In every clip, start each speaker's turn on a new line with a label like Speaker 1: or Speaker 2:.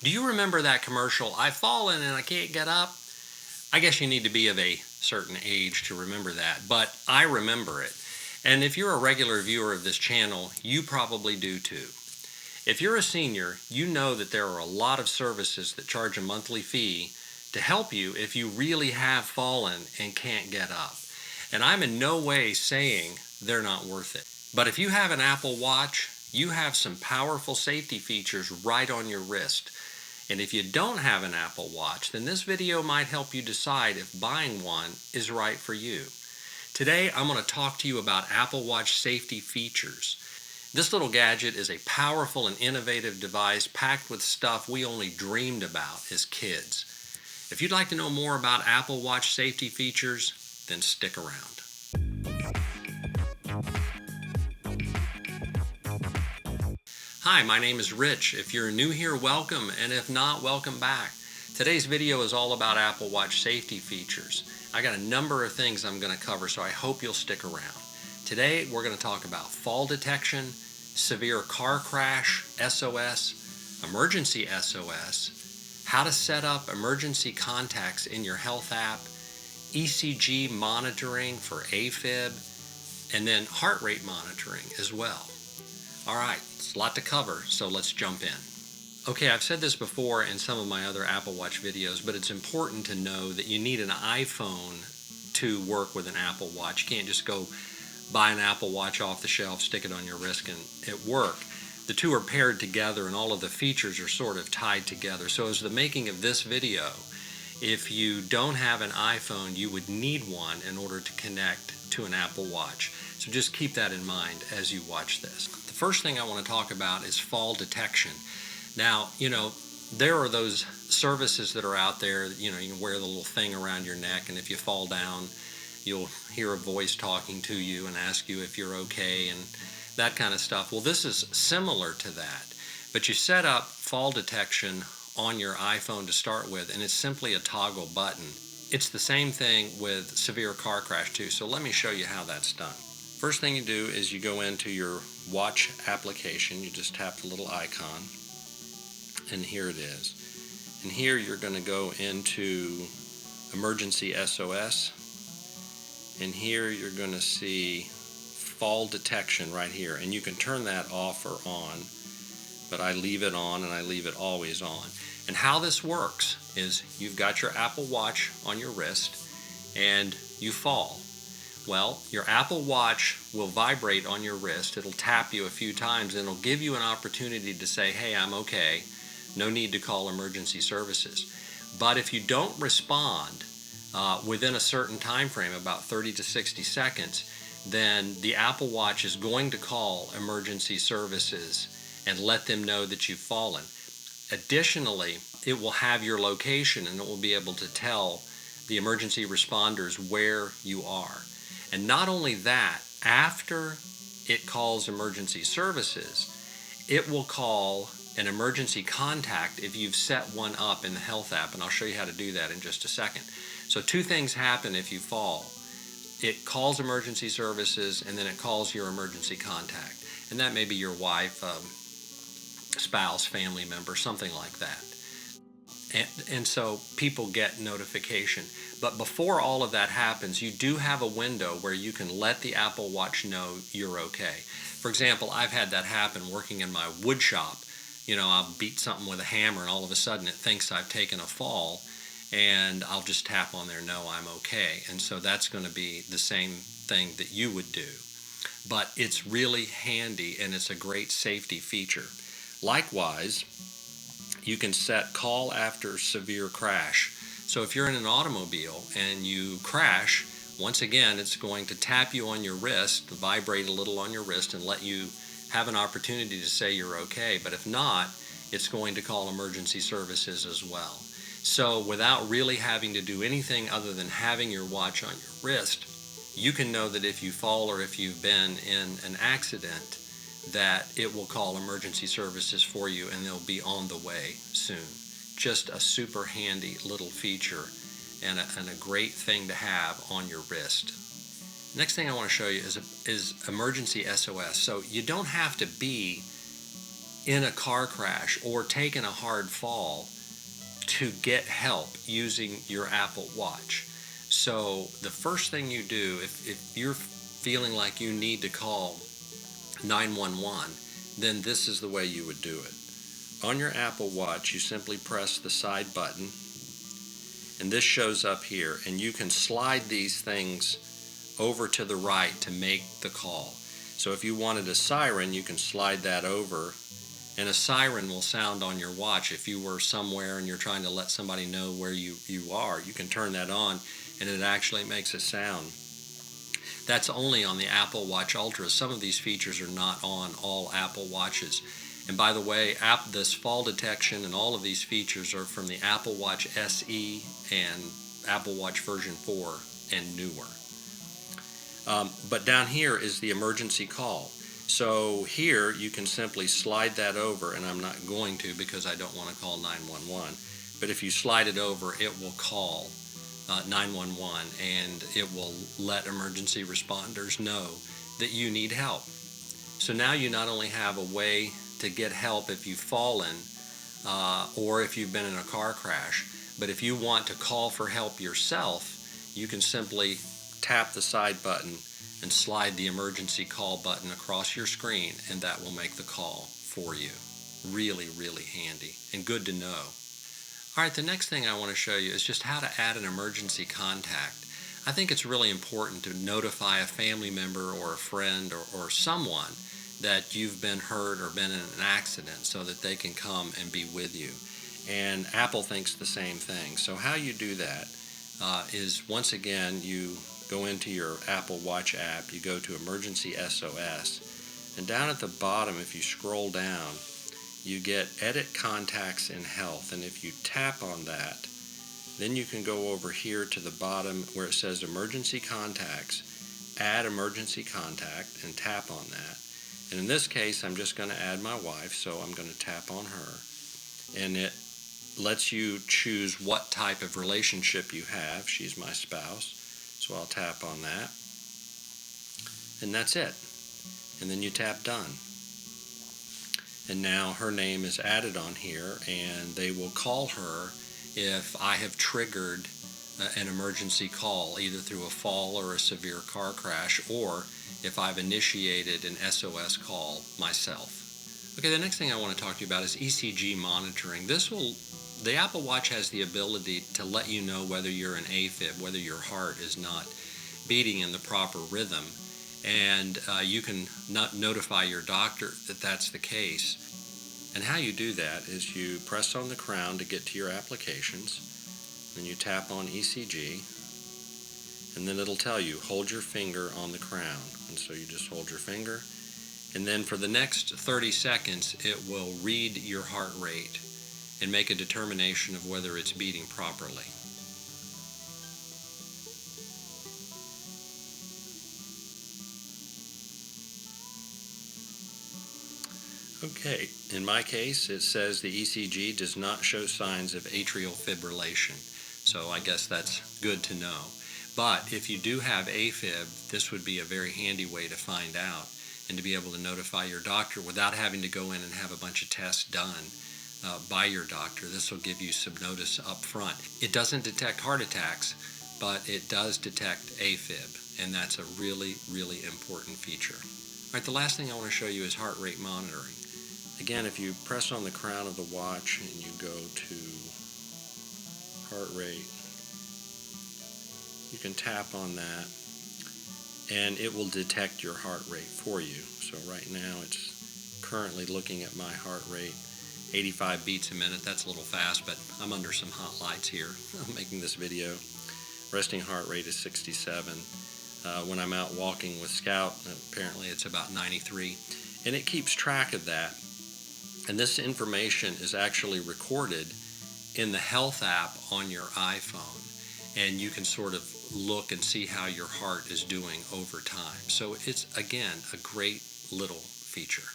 Speaker 1: Do you remember that commercial, "I've fallen and I can't get up"? I guess you need to be of a certain age to remember that, but I remember it. And if you're a regular viewer of this channel, you probably do too. If you're a senior, you know that there are a lot of services that charge a monthly fee to help you if you really have fallen and can't get up. And I'm in no way saying they're not worth it. But if you have an Apple Watch, you have some powerful safety features right on your wrist. And if you don't have an Apple Watch, then this video might help you decide if buying one is right for you. Today, I'm going to talk to you about Apple Watch safety features. This little gadget is a powerful and innovative device packed with stuff we only dreamed about as kids. If you'd like to know more about Apple Watch safety features, then stick around. Hi, my name is Rich. If you're new here, welcome, and if not, welcome back. Today's video is all about Apple Watch safety features. I got a number of things I'm going to cover, so I hope you'll stick around. Today, we're going to talk about fall detection, severe car crash SOS, emergency SOS, how to set up emergency contacts in your health app, ECG monitoring for AFib, and then heart rate monitoring as well. All right, it's a lot to cover, so let's jump in. Okay, I've said this before in some of my other Apple Watch videos, but it's important to know that you need an iPhone to work with an Apple Watch. You can't just go buy an Apple Watch off the shelf, stick it on your wrist, and it work. The two are paired together, and all of the features are sort of tied together. So as the making of this video, if you don't have an iPhone, you would need one in order to connect to an Apple Watch. So just keep that in mind as you watch this. The first thing I want to talk about is fall detection. Now, there are those services that are out there, you can wear the little thing around your neck, and if you fall down, you'll hear a voice talking to you and ask you if you're okay and that kind of stuff. Well, this is similar to that, but you set up fall detection on your iPhone to start with, and it's simply a toggle button. It's the same thing with severe car crash too, so let me show you how that's done. First thing you do is you go into your watch application, you just tap the little icon, and here it is. And here you're going to go into emergency SOS, and here you're going to see fall detection right here, and you can turn that off or on, but I leave it on and I leave it always on. And how this works is you've got your Apple Watch on your wrist and you fall. Well, your Apple Watch will vibrate on your wrist, it'll tap you a few times, and it'll give you an opportunity to say, hey, I'm okay, no need to call emergency services. But if you don't respond within a certain time frame, about 30 to 60 seconds, then the Apple Watch is going to call emergency services and let them know that you've fallen. Additionally, it will have your location, and it will be able to tell the emergency responders where you are. And not only that, after it calls emergency services, it will call an emergency contact if you've set one up in the health app, and I'll show you how to do that in just a second. So two things happen if you fall. It calls emergency services, and then it calls your emergency contact. And that may be your wife, spouse, family member, something like that. And so people get notification. But before all of that happens, you do have a window where you can let the Apple Watch know you're okay. For example, I've had that happen working in my wood shop. I'll beat something with a hammer, and all of a sudden it thinks I've taken a fall, and I'll just tap on there, no, I'm okay. And so that's going to be the same thing that you would do. But it's really handy, and it's a great safety feature. Likewise, you can set call after severe crash. So if you're in an automobile and you crash, once again, it's going to tap you on your wrist, vibrate a little on your wrist, and let you have an opportunity to say you're okay. But if not, it's going to call emergency services as well. So without really having to do anything other than having your watch on your wrist, you can know that if you fall or if you've been in an accident, that it will call emergency services for you, and they'll be on the way soon. Just a super handy little feature and a great thing to have on your wrist. Next thing I want to show you is emergency SOS. So you don't have to be in a car crash or taken a hard fall to get help using your Apple Watch. So the first thing you do, if you're feeling like you need to call 911, then this is the way you would do it. On your Apple Watch, you simply press the side button, and this shows up here, and you can slide these things over to the right to make the call. So if you wanted a siren, you can slide that over, and a siren will sound on your watch. If you were somewhere and you're trying to let somebody know where you are, you can turn that on, and it actually makes a sound. That's only on the Apple Watch Ultra. Some of these features are not on all Apple Watches. And by the way, this fall detection and all of these features are from the Apple Watch SE and Apple Watch version 4 and newer. But down here is the emergency call. So here you can simply slide that over, and I'm not going to because I don't want to call 911. But if you slide it over, it will call 911, and it will let emergency responders know that you need help. So now you not only have a way to get help if you've fallen or if you've been in a car crash, but if you want to call for help yourself, you can simply tap the side button and slide the emergency call button across your screen, and that will make the call for you. Really, really handy and good to know. All right, the next thing I want to show you is just how to add an emergency contact. I think it's really important to notify a family member or a friend or someone that you've been hurt or been in an accident so that they can come and be with you. And Apple thinks the same thing. So how you do that is, once again, you go into your Apple Watch app, you go to Emergency SOS, and down at the bottom, if you scroll down, you get Edit Contacts in Health, and if you tap on that, then you can go over here to the bottom where it says Emergency Contacts, add emergency contact, and tap on that. And in this case, I'm just going to add my wife, so I'm going to tap on her, and it lets you choose what type of relationship you have. She's my spouse, so I'll tap on that, and that's it. And then you tap Done. And now her name is added on here, and they will call her if I have triggered an emergency call, either through a fall or a severe car crash, or if I've initiated an SOS call myself. Okay, the next thing I want to talk to you about is ECG monitoring. The Apple Watch has the ability to let you know whether you're in AFib, whether your heart is not beating in the proper rhythm, and you can notify your doctor that that's the case. And how you do that is you press on the crown to get to your applications, then you tap on ECG, and then it'll tell you, hold your finger on the crown. And so you just hold your finger, and then for the next 30 seconds, it will read your heart rate and make a determination of whether it's beating properly. Okay, in my case, it says the ECG does not show signs of atrial fibrillation, so I guess that's good to know. But if you do have AFib, this would be a very handy way to find out and to be able to notify your doctor without having to go in and have a bunch of tests done by your doctor. This will give you some notice up front. It doesn't detect heart attacks, but it does detect AFib, and that's a really, really important feature. All right, the last thing I want to show you is heart rate monitoring. Again, if you press on the crown of the watch and you go to heart rate, you can tap on that, and it will detect your heart rate for you. So right now it's currently looking at my heart rate, 85 beats a minute. That's a little fast, but I'm under some hot lights here making this video. Resting heart rate is 67. When I'm out walking with Scout, apparently it's about 93. And it keeps track of that. And this information is actually recorded in the Health app on your iPhone. And you can sort of look and see how your heart is doing over time. So it's, again, a great little feature.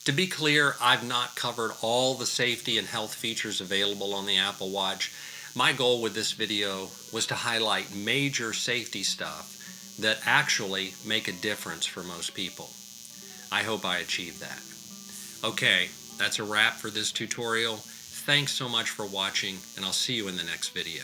Speaker 1: To be clear, I've not covered all the safety and health features available on the Apple Watch. My goal with this video was to highlight major safety stuff that actually make a difference for most people. I hope I achieved that. Okay, That's a wrap for this tutorial. Thanks so much for watching, and I'll see you in the next video.